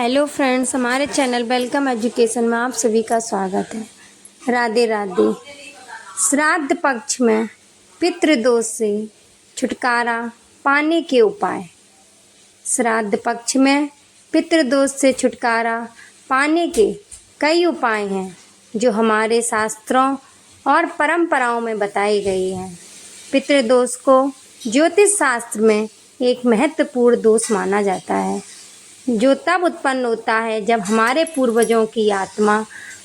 Hello friends, हमारे channel welcome education में आप सभी का स्वागत है। राधे राधे। श्राद्ध पक्ष में पितृदोष से छुटकारा पाने के उपाय। श्राद्ध पक्ष में पितृदोष से छुटकारा पाने के कई उपाय हैं जो हमारे शास्त्रों और परंपराओं में बताई गई हैं। पितृदोष को ज्योतिष शास्त्र में एक महत्वपूर्ण दोष माना जाता है जो तब उत्पन्न होता है जब हमारे पूर्वजों की आत्मा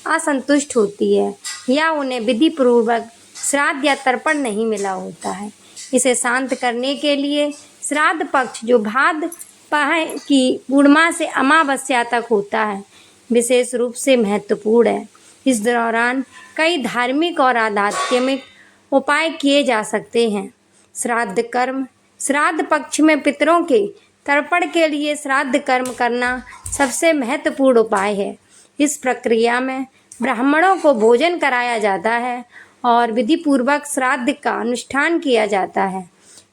असंतुष्ट होती है या उन्हें विधि पूर्वक श्राद्ध या तर्पण नहीं मिला होता है। इसे शांत करने के लिए श्राद्ध पक्ष जो भाद्रपद की पूर्णिमा से अमावस्या तक होता है विशेष रूप से महत्वपूर्ण है। इस दौरान कई धार्मिक और आध्यात्मिक उपाय किए जा सकते हैं। श्राद्ध कर्म। श्राद्ध पक्ष में पितरों के तर्पण के लिए श्राद्ध कर्म करना सबसे महत्वपूर्ण उपाय है। इस प्रक्रिया में ब्राह्मणों को भोजन कराया जाता है और विधि पूर्वक श्राद्ध का अनुष्ठान किया जाता है।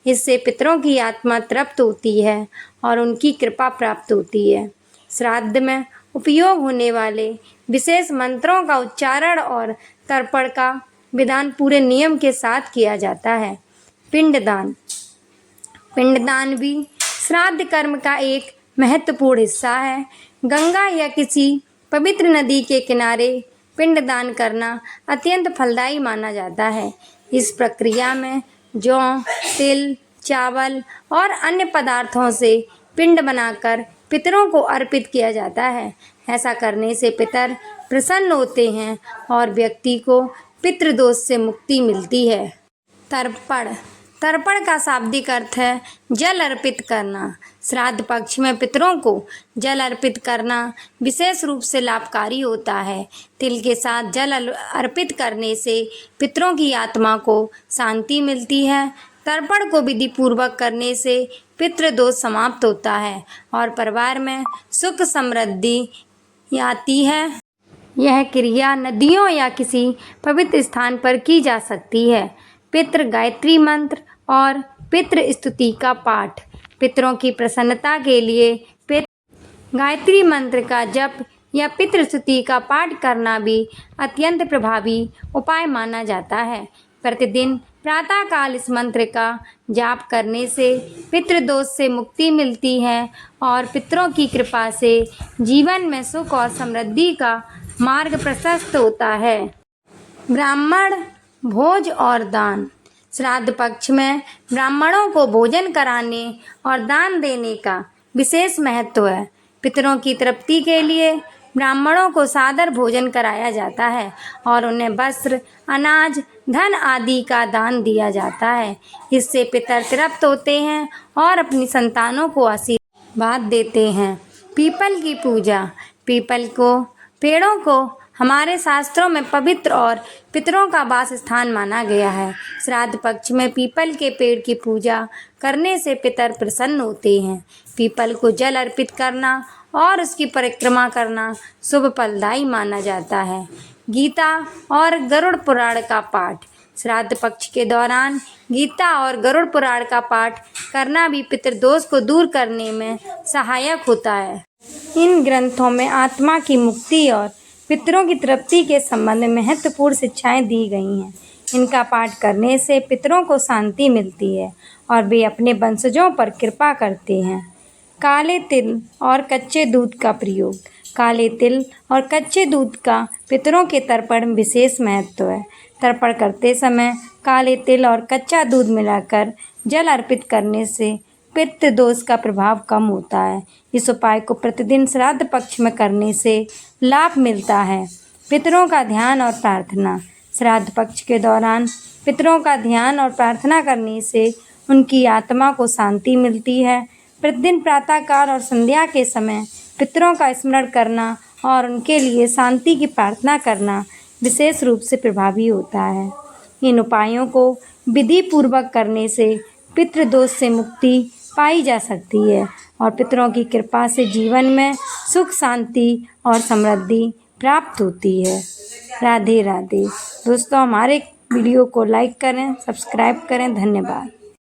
इससे पितरों की आत्मा तृप्त होती है और उनकी कृपा प्राप्त होती है। श्राद्ध में उपयोग होने वाले विशेष मंत्रों का उच्चारण और तर्पण का विधान पूरे नियम के साथ किया जाता है। पिंडदान। पिंडदान भी श्राद्ध कर्म का एक महत्वपूर्ण हिस्सा है। गंगा या किसी पवित्र नदी के किनारे पिंडदान करना अत्यंत फलदायी माना जाता है। इस प्रक्रिया में जौ, तिल, चावल और अन्य पदार्थों से पिंड बनाकर पितरों को अर्पित किया जाता है। ऐसा करने से पितर प्रसन्न होते हैं और व्यक्ति को पितृदोष से मुक्ति मिलती है। तर्पण। तर्पण का शाब्दिक अर्थ है जल अर्पित करना। श्राद्ध पक्ष में पितरों को जल अर्पित करना विशेष रूप से लाभकारी होता है। तिल के साथ जल अर्पित करने से पितरों की आत्मा को शांति मिलती है। तर्पण को विधि पूर्वक करने से पितृदोष समाप्त होता है और परिवार में सुख समृद्धि आती है। यह क्रिया नदियों या किसी पवित्र स्थान पर की जा सकती है। पितृ गायत्री मंत्र और पितृ स्तुति का पाठ। पितरों की प्रसन्नता के लिए गायत्री मंत्र का जप या पितृ स्तुति का पाठ करना भी अत्यंत प्रभावी उपाय माना जाता है। प्रतिदिन प्रातःकाल इस मंत्र का जाप करने से पितृदोष से मुक्ति मिलती है और पितरों की कृपा से जीवन में सुख और समृद्धि का मार्ग प्रशस्त होता है। ब्राह्मण भोज और दान। श्राद्ध पक्ष में ब्राह्मणों को भोजन कराने और दान देने का विशेष महत्व है। पितरों की तृप्ति के लिए ब्राह्मणों को सादर भोजन कराया जाता है और उन्हें वस्त्र, अनाज, धन आदि का दान दिया जाता है। इससे पितर तृप्त होते हैं और अपनी संतानों को आशीर्वाद देते हैं। पीपल की पूजा। पीपल को पेड़ों को हमारे शास्त्रों में पवित्र और पितरों का वास स्थान माना गया है। श्राद्ध पक्ष में पीपल के पेड़ की पूजा करने से पितर प्रसन्न होते हैं। पीपल को जल अर्पित करना और उसकी परिक्रमा करना शुभ फलदायी माना जाता है। गीता और गरुड़ पुराण का पाठ। श्राद्ध पक्ष के दौरान गीता और गरुड़ पुराण का पाठ करना भी पितृदोष को दूर करने में सहायक होता है। इन ग्रंथों में आत्मा की मुक्ति और पितरों की तृप्ति के संबंध में महत्वपूर्ण शिक्षाएं दी गई हैं। इनका पाठ करने से पितरों को शांति मिलती है और वे अपने वंशजों पर कृपा करते हैं। काले तिल और कच्चे दूध का प्रयोग। काले तिल और कच्चे दूध का पितरों के तर्पण में विशेष महत्व है। तर्पण करते समय काले तिल और कच्चा दूध मिलाकर जल अर्पित करने से पितृदोष का प्रभाव कम होता है। इस उपाय को प्रतिदिन श्राद्ध पक्ष में करने से लाभ मिलता है। पितरों का ध्यान और प्रार्थना। श्राद्ध पक्ष के दौरान पितरों का ध्यान और प्रार्थना करने से उनकी आत्मा को शांति मिलती है। प्रतिदिन प्रातःकाल और संध्या के समय पितरों का स्मरण करना और उनके लिए शांति की प्रार्थना करना विशेष रूप से प्रभावी होता है। इन उपायों को विधि पूर्वक करने से पितृदोष से मुक्ति पाई जा सकती है और पितरों की कृपा से जीवन में सुख, शांति और समृद्धि प्राप्त होती है। राधे राधे। दोस्तों, हमारे वीडियो को लाइक करें, सब्सक्राइब करें। धन्यवाद।